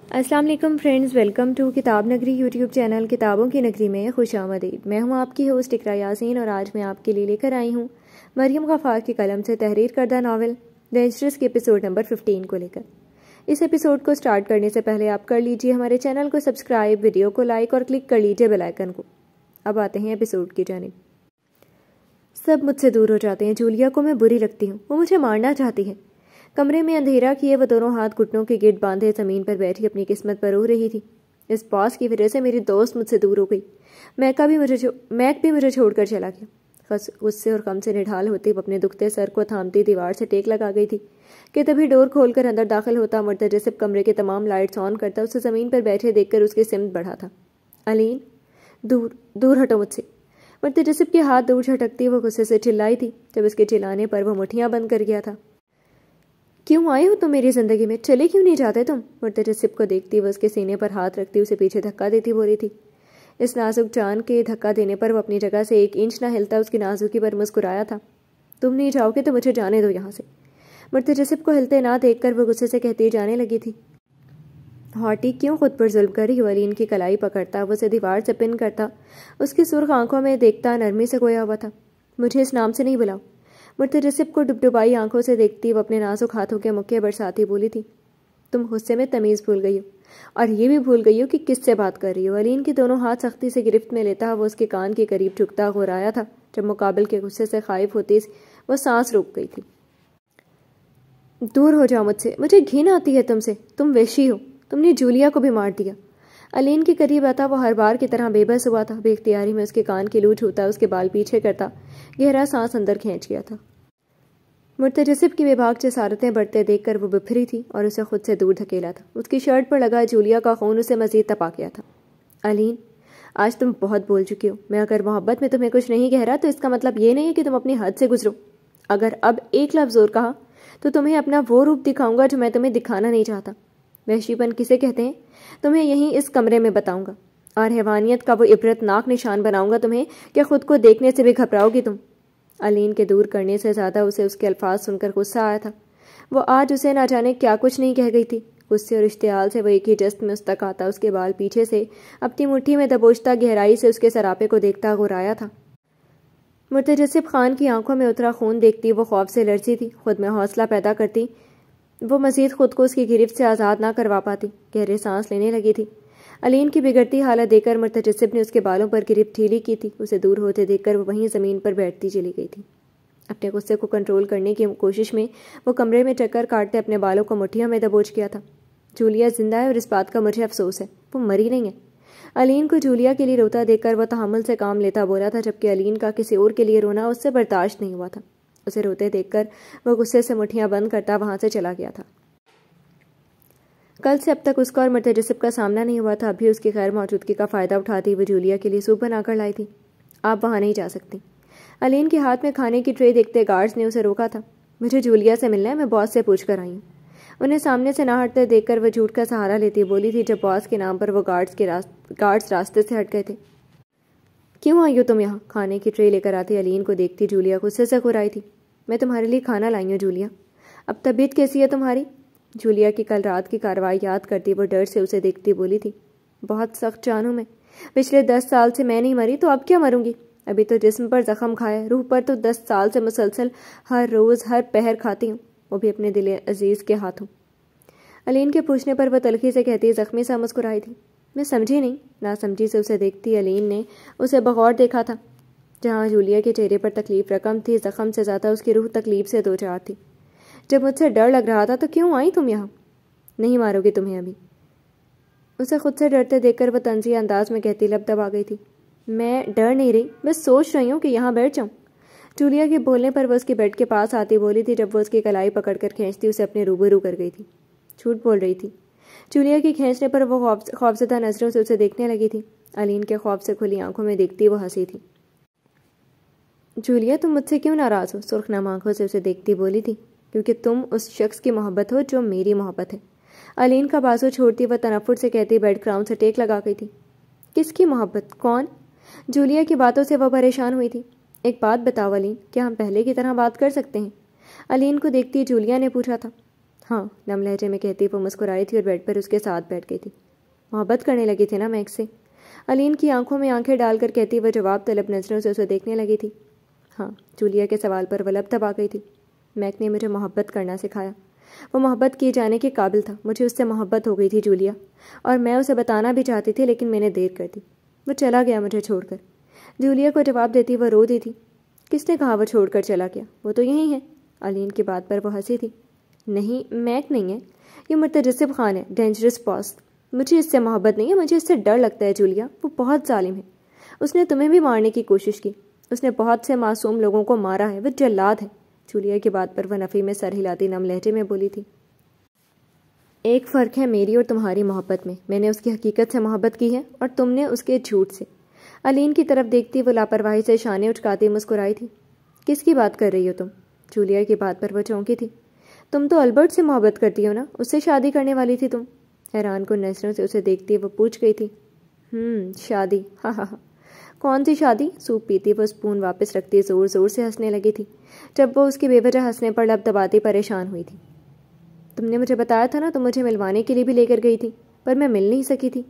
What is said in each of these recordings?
السلام علیکم friends, welcome to کتاب نگری یوٹیوب چینل کتابوں کی نگری میں خوش آمدید۔ میں ہوں آپ کی ہوسٹ اقرا یاسین اور آج میں آپ کے لیے لے کر آئی ہوں مریم غفار کی قلم سے تحریر کردہ ناول ڈینجرس کے ایپیسوڈ نمبر 15 کو لے کر۔ اس ایپیسوڈ کو سٹارٹ کرنے سے پہلے آپ کر لیجئے ہمارے چینل کو سبسکرائب، ویڈیو کو لائک اور کلک کر لیجئے بیل آئیکن کو۔ اب آتے ہیں ایپیسوڈ کی جانب۔ سب مجھ سے دور ہو جاتے ہیں، جولیا کو میں بری لگتی ہوں، وہ مجھے مارنا چاہتی ہے۔ کمرے میں اندھیرا کیے وہ دونوں ہاتھ گھٹنوں کے گرد باندھے زمین پر بیٹھی اپنی قسمت پر رو رہی تھی۔ اس باس کی وجہ سے میری دوست مجھ سے دور ہو گئی۔ میک بھی مجھے چھوڑ کر چلا گیا۔ غصے اور غم سے نڈھال ہوتی وہ اپنے دکھتے سر کو تھامتی دیوار سے ٹیک لگا گئی تھی کہ تبھی ڈور کھول کر اندر داخل ہوتا مرتجسب کمرے کے تمام لائٹس آن کرتا اسے زمین پر بیٹھے دیکھ کر اس کی سمت بڑھا تھا۔ علین، دور دور ہٹو مجھ سے۔ مرتجسب کے ہاتھ دور جھٹکتی وہ غصے سے چلائی تھی جب اس کے چلانے پر وہ مٹھیاں بند کر گیا تھا۔ کیوں آئے ہو تم میری زندگی میں؟ چلے کیوں نہیں جاتے تم؟ مرتجسب کو دیکھتی وہ اس کے سینے پر ہاتھ رکھتی اسے پیچھے دھکا دیتی بولی تھی۔ اس نازک جان کے دھکا دینے پر وہ اپنی جگہ سے 1 انچ نہ ہلتا اس کی نازکی پر مسکرایا تھا۔ تم نہیں جاؤ گے تو مجھے جانے دو یہاں سے۔ مرتجسب کو ہلتے نہ دیکھ کر وہ غصے سے کہتی جانے لگی تھی۔ ہاٹی، کیوں خود پر ظلم کر رہی ہو؟ علین کی کلائی پکڑتا وہ اسے دیوار سے پن کرتا اس کی سرخ آنکھوں میں دیکھتا نرمی سے گویا ہوا تھا۔ مجھے اس نام سے نہیں بلاؤ۔ مرتجسب کو ڈبڈبائی آنکھوں سے دیکھتی وہ اپنے نازک ہاتھوں کے مکے برساتی بولی تھی۔ تم غصے میں تمیز بھول گئی ہو اور یہ بھی بھول گئی ہو کہ کس سے بات کر رہی ہو۔ علین کے دونوں ہاتھ سختی سے گرفت میں لیتا وہ اس کے کان کے قریب جھکتا غورایا تھا جب مقابل کے غصے سے خائف ہوتی وہ سانس روک گئی تھی۔ دور ہو جاؤ مجھ سے، مجھے گھن آتی ہے تم سے، تم وحشی ہو، تم نے جولیا کو بھی مار دیا۔ علین کے قریب آتا وہ ہر بار کی طرح بے بس ہوا تھا، بے اختیاری میں اس کے کان کی لو چھوتا اس کے بال پیچھے کرتا گہرا سانس اندر کھینچ گیا تھا۔ مرتجسب کی بے باک جسارتیں بڑھتے دیکھ کر وہ بپھری تھی اور اسے خود سے دور دھکیلا تھا۔ اس کی شرٹ پر لگا جولیا کا خون اسے مزید تپا گیا تھا۔ علین، آج تم بہت بول چکی ہو۔ میں اگر محبت میں تمہیں کچھ نہیں کہہ رہا تو اس کا مطلب یہ نہیں ہے کہ تم اپنی حد سے گزرو۔ اگر اب ایک لفظ اور کہا تو تمہیں اپنا وہ روپ دکھاؤں گا جو میں تمہیں دکھانا نہیں چاہتا۔ وحشی پن کسے کہتے ہیں تمہیں یہیں اس کمرے میں بتاؤں گا، اور حیوانیت کا وہ عبرت ناک نشان بناؤں گا تمہیں کہ خود کو دیکھنے سے بھی گھبراؤ گی تم۔ علین کے دور کرنے سے زیادہ اسے اس کے الفاظ سن کر غصہ آیا تھا۔ وہ آج اسے نہ جانے کیا کچھ نہیں کہہ گئی تھی۔ غصے اور اشتعال سے وہ ایک ہی جست میں اس تک آتا اس کے بال پیچھے سے اپنی مٹھی میں دبوچتا گہرائی سے اس کے سراپے کو دیکھتا غورایا تھا۔ مرتجسب خان کی آنکھوں میں اترا خون دیکھتی وہ خوف سے لرزی تھی، خود میں حوصلہ پیدا کرتی وہ مزید خود کو اس کی گرفت سے آزاد نہ کروا پاتی، گہرے سانس لینے لگی تھی۔ علین کی بگڑتی حالت دیکھ کر مرتجسب نے اس کے بالوں پر گرفت ڈھیلی کی تھی۔ اسے دور ہوتے دیکھ کر وہ وہیں زمین پر بیٹھتی چلی گئی تھی۔ اپنے غصے کو کنٹرول کرنے کی کوشش میں وہ کمرے میں چکر کاٹتے اپنے بالوں کو مٹھیوں میں دبوچ گیا تھا۔ جولیا زندہ ہے اور اس بات کا مجھے افسوس ہے، وہ مری نہیں ہے۔ علین کو جولیا کے لیے روتا دیکھ کر وہ تحمل سے کام لیتا بولا تھا، جبکہ علین کا کسی اور کے لیے رونا اس سے برداشت نہیں ہوا تھا۔ اسے روتے دیکھ کر وہ غصے سے مٹھیاں بند کرتا وہاں سے چلا گیا تھا۔ کل سے اب تک اس کا اور مرتجسب کا سامنا نہیں ہوا تھا، اب بھی اس کی غیر موجودگی کا فائدہ اٹھاتی وہ جولیا کے لیے سوپ بنا کر لائی تھی۔ آپ وہاں نہیں جا سکتی۔ علین کے ہاتھ میں کھانے کی ٹرے دیکھتے گارڈز نے اسے روکا تھا۔ مجھے جولیا سے ملنا ہے، میں باس سے پوچھ کر آئی ہوں۔ انہیں سامنے سے نہ ہٹتے دیکھ کر وہ جھوٹ کا سہارا لیتی بولی تھی جب باس کے نام پر وہ گارڈز راستے سے ہٹ گئے تھے۔ کیوں آئی ہو تم یہاں؟ کھانے کی ٹرے لے کر آتی علین کو دیکھتی جولیا غصے سے گھرائی تھی۔ میں تمہارے لیے کھانا لائی ہوں جولیا۔ اب طبیعت کیسی ہے تمہاری؟ جولیا کی کل رات کی کارروائی یاد کرتی وہ ڈر سے اسے دیکھتی بولی تھی۔ بہت سخت جان ہوں میں، پچھلے 10 سال سے میں نہیں مری تو اب کیا مروں گی؟ ابھی تو جسم پر زخم کھایا، روح پر تو 10 سال سے مسلسل ہر روز ہر پہر کھاتی ہوں، وہ بھی اپنے دل عزیز کے ہاتھوں۔ علین کے پوچھنے پر وہ تلخی سے کہتی زخمی سا مسکرائی تھی۔ میں سمجھی نہیں۔ ناسمجھی سے اسے دیکھتی علین نے اسے بغور دیکھا تھا۔ جہاں جولیا کے چہرے پر تکلیف رقم تھی، زخم سے زیادہ اس کی روح تکلیف سے دوچار تھی۔ جب مجھ سے ڈر لگ رہا تھا تو کیوں آئی تم یہاں؟ نہیں مارو گی تمہیں ابھی؟ اسے خود سے ڈرتے دیکھ کر وہ طنزیہ انداز میں کہتی لب دبا گئی تھی۔ میں ڈر نہیں رہی، بس سوچ رہی ہوں کہ یہاں بیٹھ جاؤں۔ جولیا کے بولنے پر وہ اس کے بیڈ کے پاس آتی بولی تھی جب وہ اس کی کلائی پکڑ کر کھینچتی اسے اپنے روبرو کر گئی تھی۔ جھوٹ بول رہی تھی۔ جولیا کے کھینچنے پر وہ خوفزدہ نظروں سے اسے دیکھنے لگی تھی۔ علین کے خوف سے کھلی آنکھوں میں دیکھتی وہ ہنسی تھی۔ جولیا، تم مجھ سے کیوں ناراض ہو؟ سرخ نم آنکھوں سے اسے دیکھتی بولی تھی۔ کیونکہ تم اس شخص کی محبت ہو جو میری محبت ہے۔ علین کا بازو چھوڑتی وہ تنفر سے کہتی بیڈ گراؤنڈ سے ٹیک لگا گئی تھی۔ کس کی محبت؟ کون؟ جولیا کی باتوں سے وہ پریشان ہوئی تھی۔ ایک بات بتاؤ علین، کیا ہم پہلے کی طرح بات کر سکتے ہیں؟ علین کو دیکھتی جولیا نے پوچھا تھا۔ ہاں، نم لہجے میں کہتی وہ مسکرائی تھی اور بیڈ پر اس کے ساتھ بیٹھ گئی تھی۔ محبت کرنے لگی تھی نا میک سے؟ علین کی آنکھوں میں آنکھیں ڈال کر کہتی وہ جواب طلب نظروں سے اسے دیکھنے لگی تھی۔ ہاں، جولیا کے سوال پر وہ لب دبا گئی تھی۔ میک نے مجھے محبت کرنا سکھایا۔ وہ محبت کیے جانے کے قابل تھا۔ مجھے اس سے محبت ہو گئی تھی جولیا، اور میں اسے بتانا بھی چاہتی تھی لیکن میں نے دیر کر دی۔ وہ چلا گیا مجھے چھوڑ کر۔ جولیا کو جواب دیتی وہ رو دی تھی۔ کس نے کہا وہ چھوڑ کر چلا گیا؟ وہ تو یہیں ہے۔ علین کی بات پر وہ ہنسی تھی۔ نہیں، میک نہیں ہے، یہ متجسب خان ہے، ڈینجرس باس۔ مجھے اس سے محبت نہیں ہے، مجھے اس سے ڈر لگتا ہے جولیا۔ وہ بہت ظالم ہے۔ اس نے تمہیں بھی مارنے کی کوشش کی۔ اس نے بہت سے معصوم لوگوں کو مارا ہے۔ وہ جلاد ہے۔ جولیا کی بات پر وہ نفی میں سر ہلاتی نم لہجے میں بولی تھی۔ ایک فرق ہے میری اور تمہاری محبت میں۔ میں نے اس کی حقیقت سے محبت کی ہے اور تم نے اس کے جھوٹ سے۔ علین کی طرف دیکھتی وہ لاپرواہی سے شانے اچکاتی مسکرائی تھی۔ کس کی بات کر رہی ہو تم؟ جولیا کی بات پر وہ چونکی تھی۔ تم تو البرٹ سے محبت کرتی ہو نا؟ اس سے شادی کرنے والی تھی تم۔ حیران کن نظروں سے اسے دیکھتی وہ پوچھ گئی تھی۔ شادی؟ ہاں ہاں ہاں، کون سی شادی؟ سوپ پیتی وہ اسپون واپس رکھتی زور زور سے ہنسنے لگی تھی جب وہ اس کی بے وجہ ہنسنے پر لب دباتی پریشان ہوئی تھی۔ تم نے مجھے بتایا تھا نا، تم مجھے ملوانے کے لیے بھی لے کر گئی تھی، پر میں مل نہیں سکی تھی۔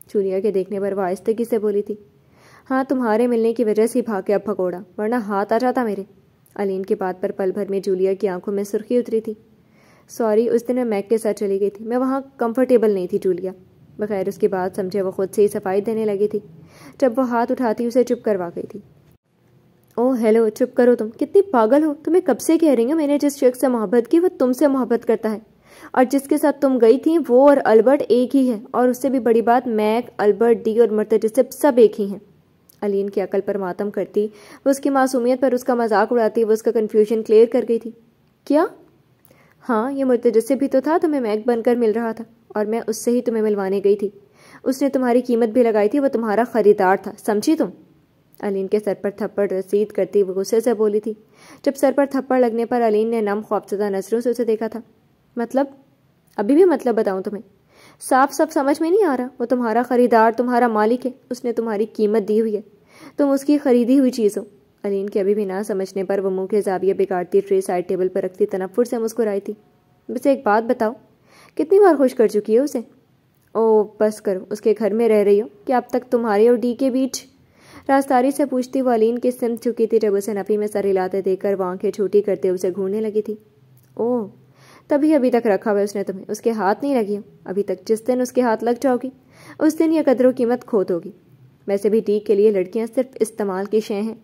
جولیا کے دیکھنے پر وہ آہستگی سے بولی تھی۔ ہاں، تمہارے ملنے کی وجہ سے بھاگ کے اب بھگوڑا، ورنہ ہاتھ آ جاتا میرے۔ علین کی بات پر پل بھر میں جولیا کی آنکھوں میں سرخی اتری تھی۔ سوری، اس دن میں میک کے ساتھ چلی گئی تھی، میں وہاں کمفرٹیبل نہیں تھی جولیا۔ بغیر اس کی بات سمجھے وہ خود سے ہی صفائی دینے لگی تھی جب وہ ہاتھ اٹھاتی اسے چپ کروا گئی تھی۔ اوہ ہیلو، چپ کرو تم، کتنی پاگل ہو۔ تمہیں کب سے کہہ رہی ہوں میں نے جس شخص سے محبت کی وہ تم سے محبت کرتا ہے، اور جس کے ساتھ تم گئی تھی وہ اور البرٹ ایک ہی ہے، اور اس سے بھی بڑی بات میک، البرٹ، ڈی اور مرتجسب سب ایک ہی ہیں۔ علین کی عقل پر ماتم کرتی وہ اس کی معصومیت پر اس کا مذاق اڑاتی وہ اس کا کنفیوژن کلیئر کر گئی تھی۔ کیا؟ ہاں، یہ مرتجسب بھی تو تھا، تمہیں میک بن کر مل رہا تھا، اور میں اس سے ہی تمہیں ملوانے گئی تھی۔ اس نے تمہاری قیمت بھی لگائی تھی، وہ تمہارا خریدار تھا، سمجھی تم؟ علین کے سر پر تھپڑ رسید کرتی وہ غصے سے بولی تھی۔ جب سر پر تھپڑ لگنے پر علین نے نم خوفزدہ نظروں سے اسے دیکھا تھا۔ مطلب؟ ابھی بھی مطلب بتاؤں تمہیں؟ صاف سمجھ میں نہیں آ رہا؟ وہ تمہارا خریدار، تمہارا مالک ہے، اس نے تمہاری قیمت دی ہوئی ہے، تم اس کی خریدی ہوئی چیز ہو۔ علین کے ابھی بھی نہ سمجھنے پر وہ منہ کے زاویے بگاڑتی ٹرے سائڈ ٹیبل پر رکھتی تنفر سے مسکرائی تھی۔ بس ایک بات بتاؤ، کتنی بار خوش کر چکی ہے اسے؟ او بس کرو، اس کے گھر میں رہ رہی ہو کہ اب تک تمہاری اور ڈی کے بیچ؟ رازداری سے پوچھتی وہ علین کی سمت چکی تھی جب اسے نفی میں سر ہلاتے دیکھ کر وہ آنکھیں چھوٹی کرتے اسے گھورنے لگی تھی۔ اوہ، تبھی ابھی تک رکھا ہوا اس نے تمہیں، اس کے ہاتھ نہیں لگی ہو ابھی تک؟ جس دن اس کے ہاتھ لگ جاؤ گی اس دن یہ قدر و قیمت کھو دو گی۔ ویسے بھی ڈی کے لیے لڑکیاں صرف استعمال کی شے ہیں۔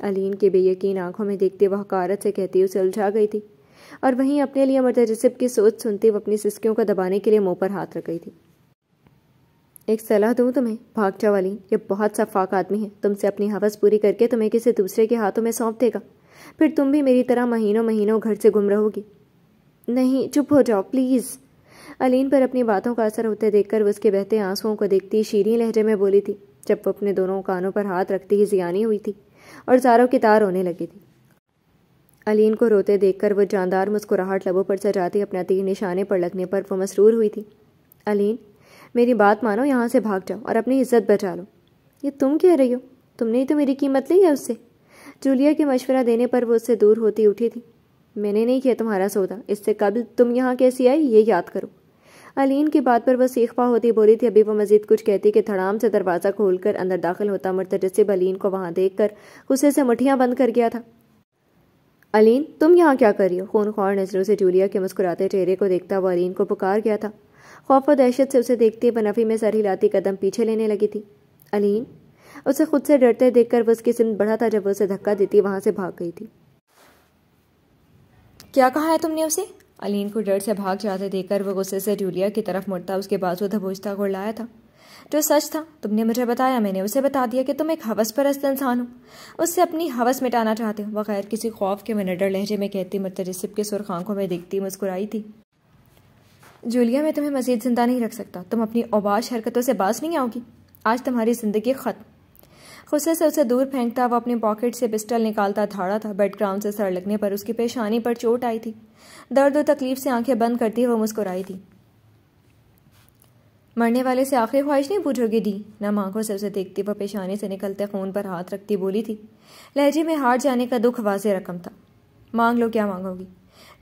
علین کے بے یقین آنکھوں میں دیکھتے وہ حقارت سے کہتی اسے الجھا گئی تھی، اور وہیں اپنے لیے مرتجسب کی سوچ سنتی وہ اپنی سسکیوں کو دبانے کے لیے منہ پر ہاتھ رکھ گئی تھی۔ ایک صلاح دوں تمہیں، بھاگ جاؤ علین، یہ بہت شفاق آدمی ہے، تم سے اپنی ہوس پوری کر کے تمہیں کسی دوسرے کے ہاتھوں میں سونپ دے گا، پھر تم بھی میری طرح مہینوں گھر سے گم رہو گی۔ نہیں، چپ ہو جاؤ پلیز۔ علین پر اپنی باتوں کا اثر ہوتے دیکھ کر وہ اس کے بہتے آنسوؤں کو دیکھتی شیریں لہجے میں بولی تھی جب وہ اپنے دونوں کانوں پر ہاتھ رکھتی ہی زیانی ہوئی تھی اور زاروں کی تار ہونے لگی تھی۔ علین کو روتے دیکھ کر وہ جاندار مسکراہٹ لبوں پر سجاتی اپنا تیر نشانے پر لگنے پر وہ مسرور ہوئی تھی۔ علین، میری بات مانو، یہاں سے بھاگ جاؤ اور اپنی عزت بچا لو۔ یہ تم کہہ رہی ہو؟ تم نے ہی تو میری قیمت لی ہے اس سے۔ جولیا کے مشورہ دینے پر وہ اس سے دور ہوتی اٹھی تھی۔ میں نے نہیں کیا تمہارا سودا، اس سے قبل تم یہاں کیسی آئی یہ یاد کرو۔ علین کی بات پر وہ سیخ پا ہوتی بولی تھی۔ ابھی وہ مزید کچھ کہتی کہ دھڑام سے دروازہ کھول کر اندر داخل ہوتا مرتجسب علین کو وہاں دیکھ کر غصے سے مٹھیاں بند کر گیا تھا۔ علین، تم یہاں کیا کر رہی ہو؟ خون خوار نظروں سے جولیا کے مسکراتے چہرے کو دیکھتا وہ علین کو پکار گیا تھا۔ خوف و دہشت سے اسے دیکھتی بنفی میں سر ہلاتی قدم پیچھے لینے لگی تھی۔ علین، اسے خود سے ڈرتے دیکھ کر وہ اس کی سمت بڑھا تھا جب وہ اسے دھکا دیتی وہاں سے بھاگ گئی تھی۔ کیا کہا ہے تم نے اسے؟ علین کو ڈر سے بھاگ جاتے دیکھ کر وہ غصے سے جولیا کی طرف مڑتا اس کے بازو دبوچتا گڑلایا تھا۔ جو سچ تھا تم نے مجھے بتایا، میں نے اسے بتا دیا کہ تم ایک ہوس پرست انسان ہو، اس سے اپنی ہوس مٹانا چاہتے ہو۔ بغیر کسی خوف کے منڈر لہجے میں کہتی مرتجسب کے سرخ آنکھوں میں دیکھتی مسکرائی تھی۔ جولیا، میں تمہیں مزید زندہ نہیں رکھ سکتا، تم اپنی اوباش حرکتوں سے باز نہیں آؤ گی، آج تمہاری زندگی ختم۔ غصے سے اسے دور پھینکتا وہ اپنی پاکٹ سے پسٹل نکالتا دھاڑا تھا۔ بیڈ گراؤنڈ سے سر لگنے پر اس کی پیشانی پر چوٹ آئی تھی۔ درد و تکلیف سے آنکھیں بند کرتی وہ مسکرائی تھی۔ مرنے والے سے آخری خواہش نہیں پوچھو گی ڈی؟ نم آنکھوں سے اسے دیکھتی وہ پیشانی سے نکلتے خون پر ہاتھ رکھتی بولی تھی۔ لہجے میں ہار جانے کا دکھ واضح رقم تھا۔ مانگ لو، کیا مانگو گی؟